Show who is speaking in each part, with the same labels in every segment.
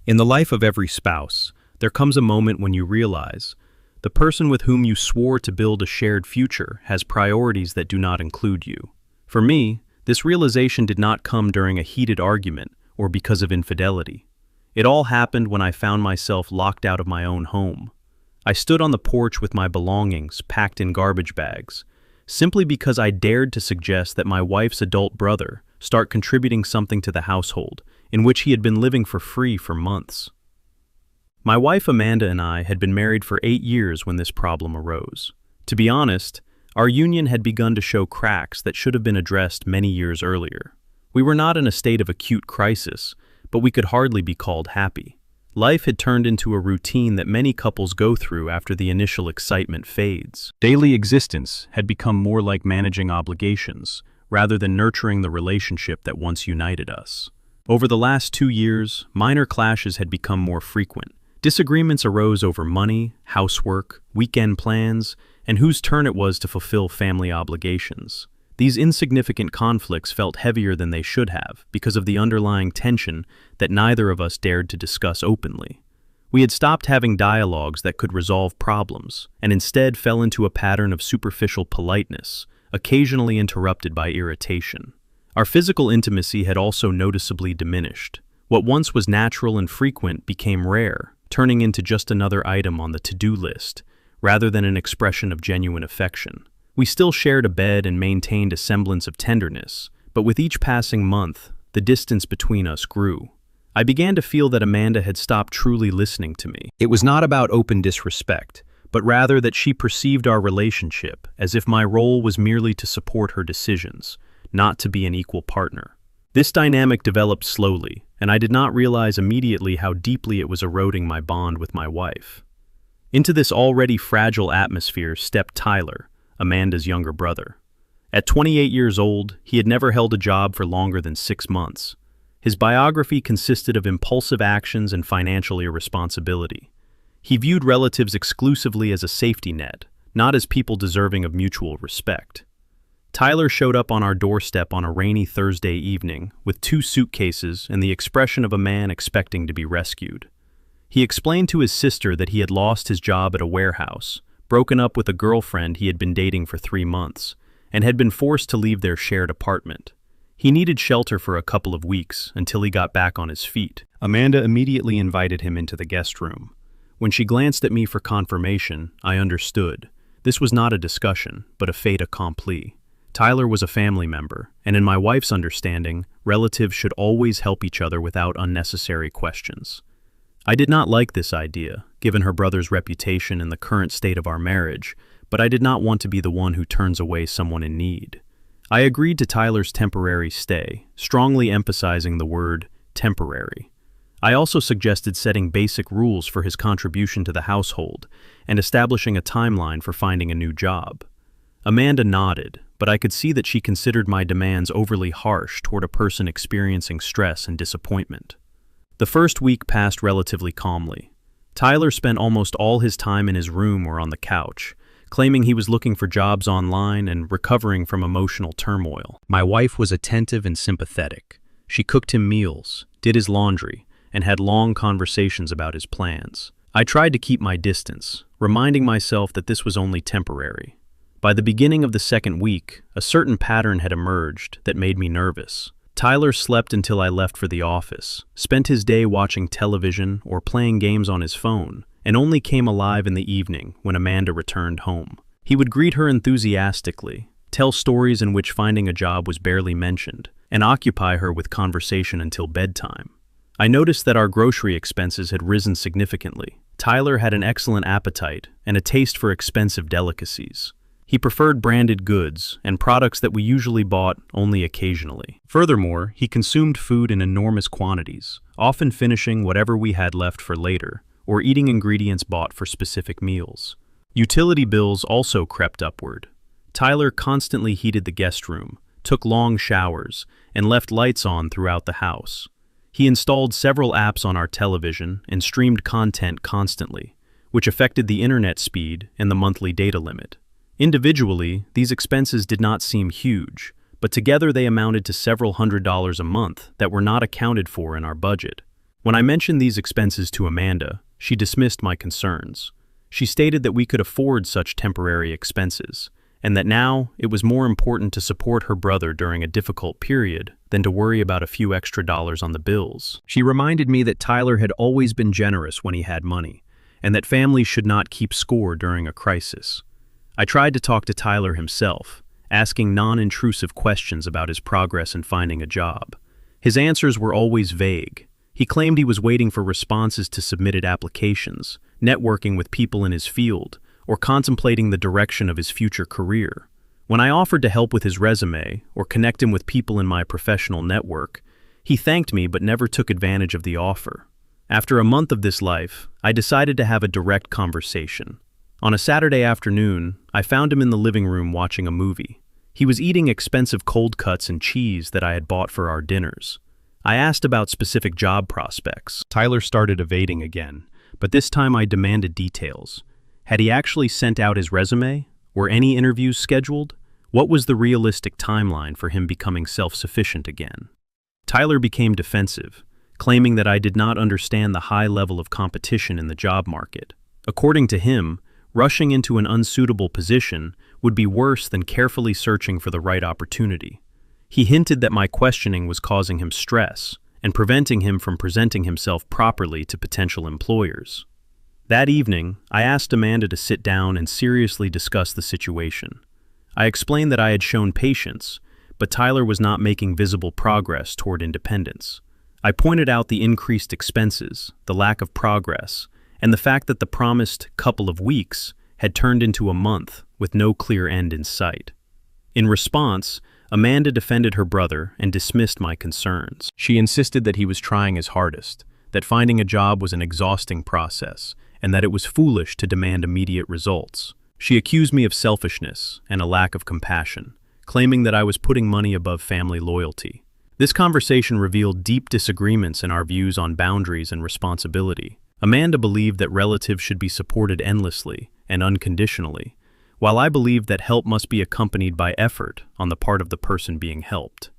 Speaker 1: In the life of every spouse, there comes a moment when you realize the person with whom you swore to build a shared future has priorities that do not include you. For me, this realization did not come during a heated argument or because of infidelity. It all happened when I found myself locked out of my own home. I stood on the porch with my belongings packed in garbage bags, simply because I dared to suggest that my wife's adult brother start contributing something to the household in which he had been living for free for months. My wife Amanda and I had been married for 8 years when this problem arose. To be honest, our union had begun to show cracks that should have been addressed many years earlier. We were not in a state of acute crisis, but we could hardly be called happy. Life had turned into a routine that many couples go through after the initial excitement fades. Daily existence had become more like managing obligations, rather than nurturing the relationship that once united us. Over the last 2 years, minor clashes had become more frequent. Disagreements arose over money, housework, weekend plans, and whose turn it was to fulfill family obligations. These insignificant conflicts felt heavier than they should have because of the underlying tension that neither of us dared to discuss openly. We had stopped having dialogues that could resolve problems, and instead fell into a pattern of superficial politeness, occasionally interrupted by irritation. Our physical intimacy had also noticeably diminished. What once was natural and frequent became rare, turning into just another item on the to-do list, rather than an expression of genuine affection. We still shared a bed and maintained a semblance of tenderness, but with each passing month, the distance between us grew. I began to feel that Amanda had stopped truly listening to me. It was not about open disrespect, but rather that she perceived our relationship as if my role was merely to support her decisions, not to be an equal partner. This dynamic developed slowly, and I did not realize immediately how deeply it was eroding my bond with my wife. Into this already fragile atmosphere stepped Tyler, Amanda's younger brother. At 28 years old, he had never held a job for longer than 6 months. His biography consisted of impulsive actions and financial irresponsibility. He viewed relatives exclusively as a safety net, not as people deserving of mutual respect. Tyler showed up on our doorstep on a rainy Thursday evening with 2 suitcases and the expression of a man expecting to be rescued. He explained to his sister that he had lost his job at a warehouse, broken up with a girlfriend he had been dating for 3 months, and had been forced to leave their shared apartment. He needed shelter for a couple of weeks until he got back on his feet. Amanda immediately invited him into the guest room. When she glanced at me for confirmation, I understood. This was not a discussion, but a fait accompli. Tyler was a family member, and in my wife's understanding, relatives should always help each other without unnecessary questions. I did not like this idea, given her brother's reputation and the current state of our marriage, but I did not want to be the one who turns away someone in need. I agreed to Tyler's temporary stay, strongly emphasizing the word temporary. I also suggested setting basic rules for his contribution to the household and establishing a timeline for finding a new job. Amanda nodded, but I could see that she considered my demands overly harsh toward a person experiencing stress and disappointment. The first week passed relatively calmly. Tyler spent almost all his time in his room or on the couch, claiming he was looking for jobs online and recovering from emotional turmoil. My wife was attentive and sympathetic. She cooked him meals, did his laundry, and had long conversations about his plans. I tried to keep my distance, reminding myself that this was only temporary. By the beginning of the second week, a certain pattern had emerged that made me nervous. Tyler slept until I left for the office, spent his day watching television or playing games on his phone, and only came alive in the evening when Amanda returned home. He would greet her enthusiastically, tell stories in which finding a job was barely mentioned, and occupy her with conversation until bedtime. I noticed that our grocery expenses had risen significantly. Tyler had an excellent appetite and a taste for expensive delicacies. He preferred branded goods and products that we usually bought only occasionally. Furthermore, he consumed food in enormous quantities, often finishing whatever we had left for later, or eating ingredients bought for specific meals. Utility bills also crept upward. Tyler constantly heated the guest room, took long showers, and left lights on throughout the house. He installed several apps on our television and streamed content constantly, which affected the internet speed and the monthly data limit. Individually, these expenses did not seem huge, but together they amounted to several $100s a month that were not accounted for in our budget. When I mentioned these expenses to Amanda, she dismissed my concerns. She stated that we could afford such temporary expenses, and that now it was more important to support her brother during a difficult period than to worry about a few extra dollars on the bills. She reminded me that Tyler had always been generous when he had money, and that families should not keep score during a crisis. I tried to talk to Tyler himself, asking non-intrusive questions about his progress in finding a job. His answers were always vague. He claimed he was waiting for responses to submitted applications, networking with people in his field, or contemplating the direction of his future career. When I offered to help with his resume or connect him with people in my professional network, he thanked me but never took advantage of the offer. After a month of this life, I decided to have a direct conversation. On a Saturday afternoon, I found him in the living room watching a movie. He was eating expensive cold cuts and cheese that I had bought for our dinners. I asked about specific job prospects. Tyler started evading again, but this time I demanded details. Had he actually sent out his resume? Were any interviews scheduled? What was the realistic timeline for him becoming self-sufficient again? Tyler became defensive, claiming that I did not understand the high level of competition in the job market. According to him, rushing into an unsuitable position would be worse than carefully searching for the right opportunity. He hinted that my questioning was causing him stress and preventing him from presenting himself properly to potential employers. That evening, I asked Amanda to sit down and seriously discuss the situation. I explained that I had shown patience, but Tyler was not making visible progress toward independence. I pointed out the increased expenses, the lack of progress, and the fact that the promised couple of weeks had turned into a month with no clear end in sight. In response, Amanda defended her brother and dismissed my concerns. She insisted that he was trying his hardest, that finding a job was an exhausting process, and that it was foolish to demand immediate results. She accused me of selfishness and a lack of compassion, claiming that I was putting money above family loyalty. This conversation revealed deep disagreements in our views on boundaries and responsibility. Amanda believed that relatives should be supported endlessly and unconditionally, while I believed that help must be accompanied by effort on the part of the person being helped.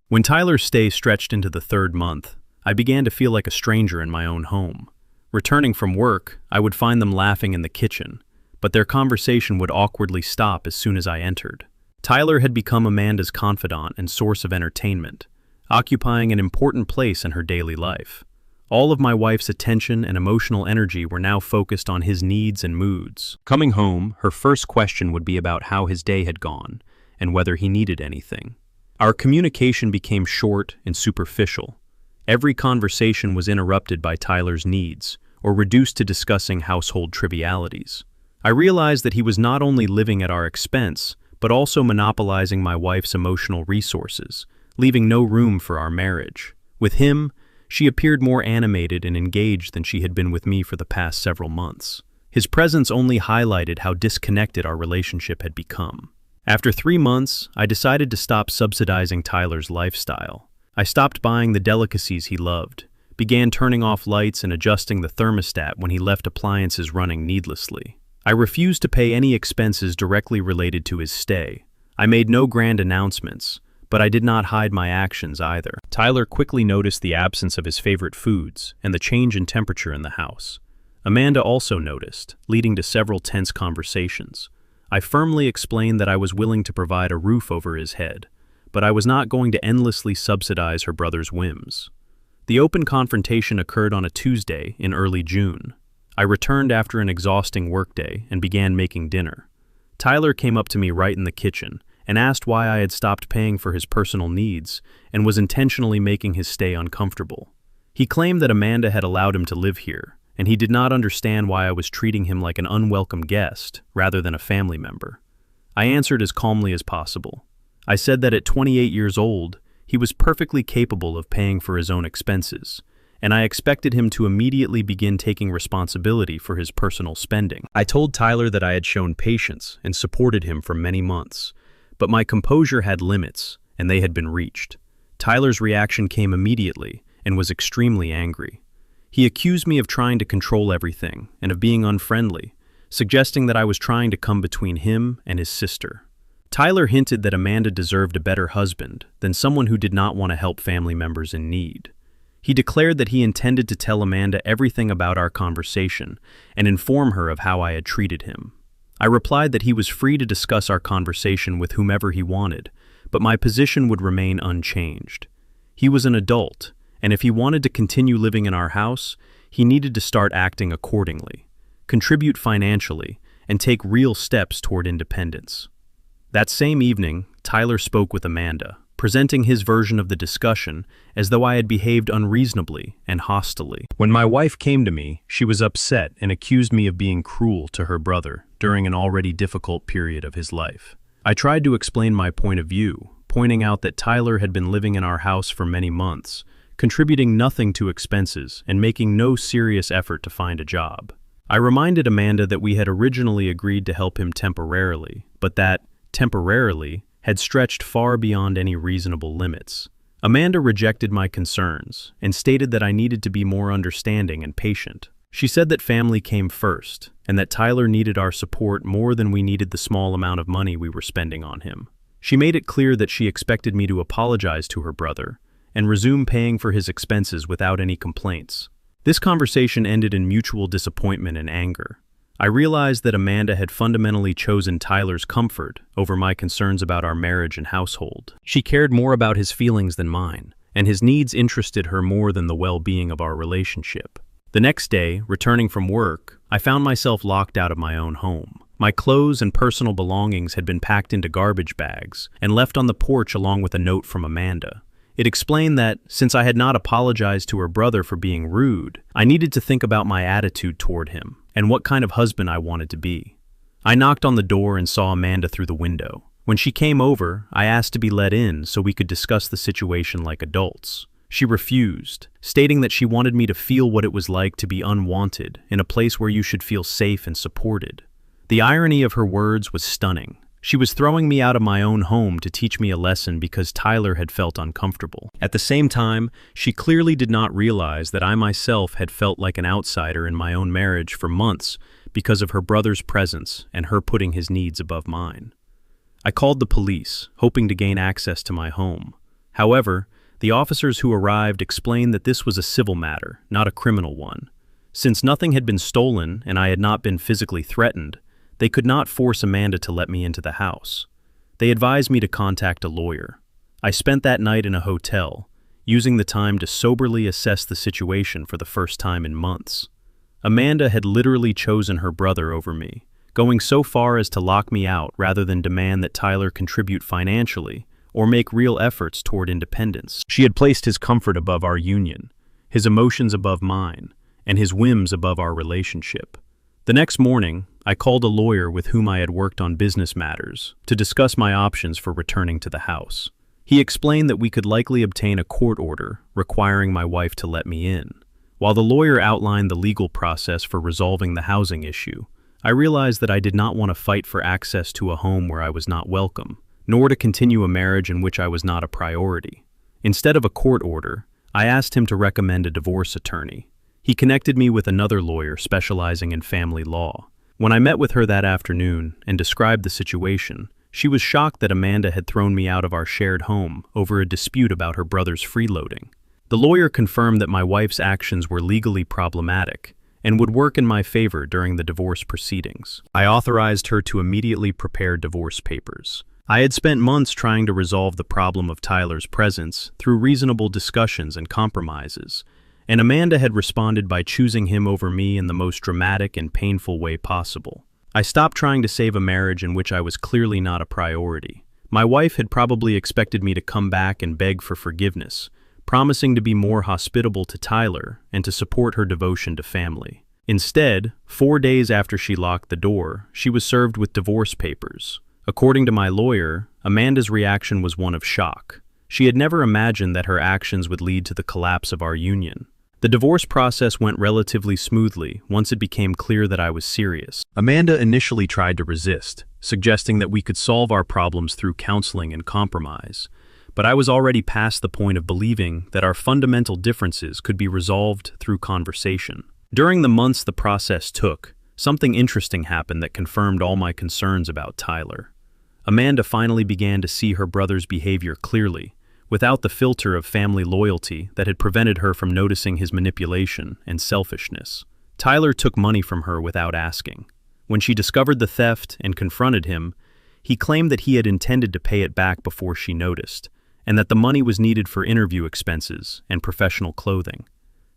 Speaker 1: When Tyler's stay stretched into the third month, I began to feel like a stranger in my own home. Returning from work, I would find them laughing in the kitchen, but their conversation would awkwardly stop as soon as I entered. Tyler had become Amanda's confidant and source of entertainment, occupying an important place in her daily life. All of my wife's attention and emotional energy were now focused on his needs and moods. Coming home, her first question would be about how his day had gone and whether he needed anything. Our communication became short and superficial. Every conversation was interrupted by Tyler's needs or reduced to discussing household trivialities. I realized that he was not only living at our expense, but also monopolizing my wife's emotional resources, leaving no room for our marriage. With him, she appeared more animated and engaged than she had been with me for the past several months. His presence only highlighted how disconnected our relationship had become. After 3 months, I decided to stop subsidizing Tyler's lifestyle. I stopped buying the delicacies he loved, began turning off lights and adjusting the thermostat when he left appliances running needlessly. I refused to pay any expenses directly related to his stay. I made no grand announcements, but I did not hide my actions either. Tyler quickly noticed the absence of his favorite foods and the change in temperature in the house. Amanda also noticed, leading to several tense conversations. I firmly explained that I was willing to provide a roof over his head, but I was not going to endlessly subsidize her brother's whims. The open confrontation occurred on a Tuesday in early June. I returned after an exhausting workday and began making dinner. Tyler came up to me right in the kitchen and asked why I had stopped paying for his personal needs and was intentionally making his stay uncomfortable. He claimed that Amanda had allowed him to live here, and he did not understand why I was treating him like an unwelcome guest rather than a family member. I answered as calmly as possible. I said that at 28 years old, he was perfectly capable of paying for his own expenses, and I expected him to immediately begin taking responsibility for his personal spending. I told Tyler that I had shown patience and supported him for many months, but my composure had limits, and they had been reached. Tyler's reaction came immediately and was extremely angry. He accused me of trying to control everything and of being unfriendly, suggesting that I was trying to come between him and his sister. Tyler hinted that Amanda deserved a better husband than someone who did not want to help family members in need. He declared that he intended to tell Amanda everything about our conversation and inform her of how I had treated him. I replied that he was free to discuss our conversation with whomever he wanted, but my position would remain unchanged. He was an adult, and if he wanted to continue living in our house, he needed to start acting accordingly, contribute financially, and take real steps toward independence. That same evening, Tyler spoke with Amanda, presenting his version of the discussion as though I had behaved unreasonably and hostilely. When my wife came to me, she was upset and accused me of being cruel to her brother during an already difficult period of his life. I tried to explain my point of view, pointing out that Tyler had been living in our house for many months, contributing nothing to expenses and making no serious effort to find a job. I reminded Amanda that we had originally agreed to help him temporarily, but that, temporarily, had stretched far beyond any reasonable limits. Amanda rejected my concerns and stated that I needed to be more understanding and patient. She said that family came first, and that Tyler needed our support more than we needed the small amount of money we were spending on him. She made it clear that she expected me to apologize to her brother and resume paying for his expenses without any complaints. This conversation ended in mutual disappointment and anger. I realized that Amanda had fundamentally chosen Tyler's comfort over my concerns about our marriage and household. She cared more about his feelings than mine, and his needs interested her more than the well-being of our relationship. The next day, returning from work, I found myself locked out of my own home. My clothes and personal belongings had been packed into garbage bags and left on the porch along with a note from Amanda. It explained that, since I had not apologized to her brother for being rude, I needed to think about my attitude toward him and what kind of husband I wanted to be. I knocked on the door and saw Amanda through the window. When she came over, I asked to be let in so we could discuss the situation like adults. She refused, stating that she wanted me to feel what it was like to be unwanted in a place where you should feel safe and supported. The irony of her words was stunning. She was throwing me out of my own home to teach me a lesson because Tyler had felt uncomfortable. At the same time, she clearly did not realize that I myself had felt like an outsider in my own marriage for months because of her brother's presence and her putting his needs above mine. I called the police, hoping to gain access to my home. However, the officers who arrived explained that this was a civil matter, not a criminal one. Since nothing had been stolen and I had not been physically threatened, they could not force Amanda to let me into the house. They advised me to contact a lawyer. I spent that night in a hotel, using the time to soberly assess the situation for the first time in months. Amanda had literally chosen her brother over me, going so far as to lock me out rather than demand that Tyler contribute financially or make real efforts toward independence. She had placed his comfort above our union, his emotions above mine, and his whims above our relationship. The next morning, I called a lawyer with whom I had worked on business matters to discuss my options for returning to the house. He explained that we could likely obtain a court order requiring my wife to let me in. While the lawyer outlined the legal process for resolving the housing issue, I realized that I did not want to fight for access to a home where I was not welcome, nor to continue a marriage in which I was not a priority. Instead of a court order, I asked him to recommend a divorce attorney. He connected me with another lawyer specializing in family law. When I met with her that afternoon and described the situation, she was shocked that Amanda had thrown me out of our shared home over a dispute about her brother's freeloading. The lawyer confirmed that my wife's actions were legally problematic and would work in my favor during the divorce proceedings. I authorized her to immediately prepare divorce papers. I had spent months trying to resolve the problem of Tyler's presence through reasonable discussions and compromises, and Amanda had responded by choosing him over me in the most dramatic and painful way possible. I stopped trying to save a marriage in which I was clearly not a priority. My wife had probably expected me to come back and beg for forgiveness, promising to be more hospitable to Tyler and to support her devotion to family. Instead, 4 days after she locked the door, she was served with divorce papers. According to my lawyer, Amanda's reaction was one of shock. She had never imagined that her actions would lead to the collapse of our union. The divorce process went relatively smoothly once it became clear that I was serious. Amanda initially tried to resist, suggesting that we could solve our problems through counseling and compromise, but I was already past the point of believing that our fundamental differences could be resolved through conversation. During the months the process took, something interesting happened that confirmed all my concerns about Tyler. Amanda finally began to see her brother's behavior clearly, without the filter of family loyalty that had prevented her from noticing his manipulation and selfishness. Tyler took money from her without asking. When she discovered the theft and confronted him, he claimed that he had intended to pay it back before she noticed, and that the money was needed for interview expenses and professional clothing.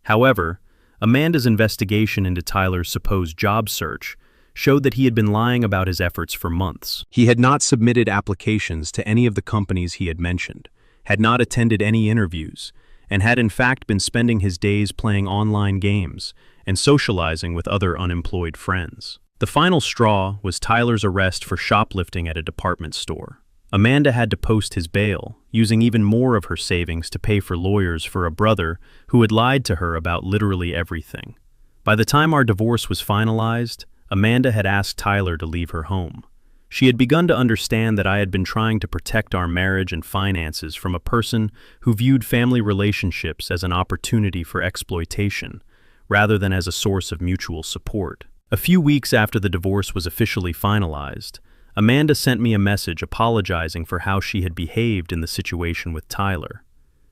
Speaker 1: However, Amanda's investigation into Tyler's supposed job search showed that he had been lying about his efforts for months. He had not submitted applications to any of the companies he had mentioned, had not attended any interviews, and had in fact been spending his days playing online games and socializing with other unemployed friends. The final straw was Tyler's arrest for shoplifting at a department store. Amanda had to post his bail, using even more of her savings to pay for lawyers for a brother who had lied to her about literally everything. By the time our divorce was finalized, Amanda had asked Tyler to leave her home. She had begun to understand that I had been trying to protect our marriage and finances from a person who viewed family relationships as an opportunity for exploitation, rather than as a source of mutual support. A few weeks after the divorce was officially finalized, Amanda sent me a message apologizing for how she had behaved in the situation with Tyler.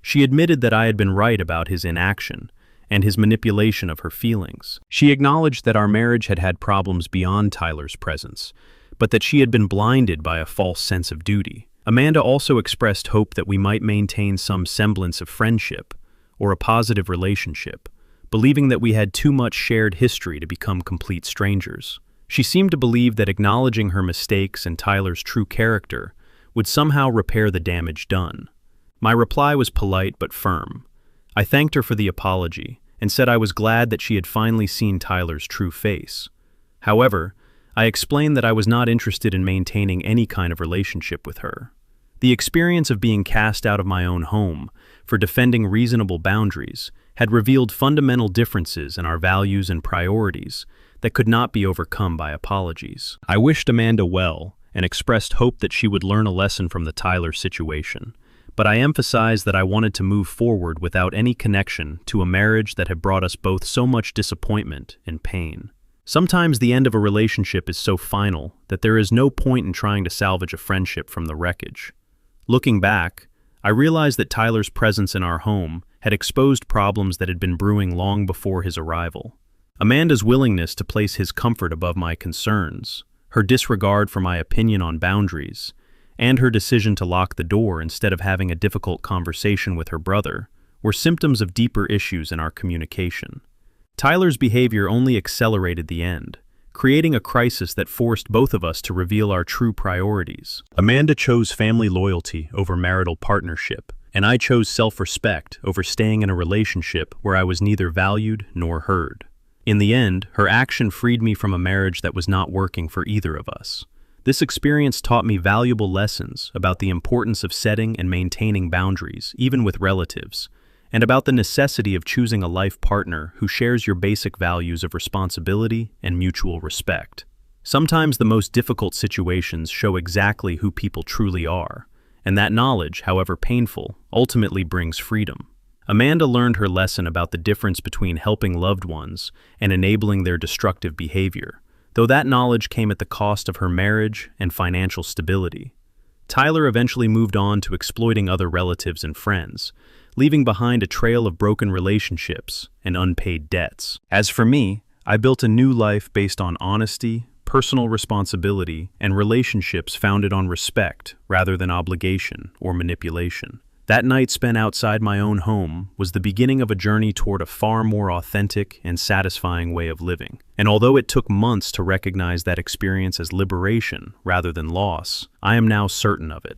Speaker 1: She admitted that I had been right about his inaction and his manipulation of her feelings. She acknowledged that our marriage had had problems beyond Tyler's presence, but that she had been blinded by a false sense of duty. Amanda also expressed hope that we might maintain some semblance of friendship or a positive relationship, believing that we had too much shared history to become complete strangers. She seemed to believe that acknowledging her mistakes and Tyler's true character would somehow repair the damage done. My reply was polite but firm. I thanked her for the apology and said I was glad that she had finally seen Tyler's true face. However, I explained that I was not interested in maintaining any kind of relationship with her. The experience of being cast out of my own home for defending reasonable boundaries had revealed fundamental differences in our values and priorities that could not be overcome by apologies. I wished Amanda well and expressed hope that she would learn a lesson from the Tyler situation, but I emphasized that I wanted to move forward without any connection to a marriage that had brought us both so much disappointment and pain. Sometimes the end of a relationship is so final that there is no point in trying to salvage a friendship from the wreckage. Looking back, I realized that Tyler's presence in our home had exposed problems that had been brewing long before his arrival. Amanda's willingness to place his comfort above my concerns, her disregard for my opinion on boundaries, and her decision to lock the door instead of having a difficult conversation with her brother were symptoms of deeper issues in our communication. Tyler's behavior only accelerated the end, creating a crisis that forced both of us to reveal our true priorities. Amanda chose family loyalty over marital partnership, and I chose self-respect over staying in a relationship where I was neither valued nor heard. In the end, her action freed me from a marriage that was not working for either of us. This experience taught me valuable lessons about the importance of setting and maintaining boundaries, even with relatives, and about the necessity of choosing a life partner who shares your basic values of responsibility and mutual respect. Sometimes the most difficult situations show exactly who people truly are, and that knowledge, however painful, ultimately brings freedom. Amanda learned her lesson about the difference between helping loved ones and enabling their destructive behavior, though that knowledge came at the cost of her marriage and financial stability. Tyler eventually moved on to exploiting other relatives and friends, leaving behind a trail of broken relationships and unpaid debts. As for me, I built a new life based on honesty, personal responsibility, and relationships founded on respect rather than obligation or manipulation. That night spent outside my own home was the beginning of a journey toward a far more authentic and satisfying way of living. And although it took months to recognize that experience as liberation rather than loss, I am now certain of it.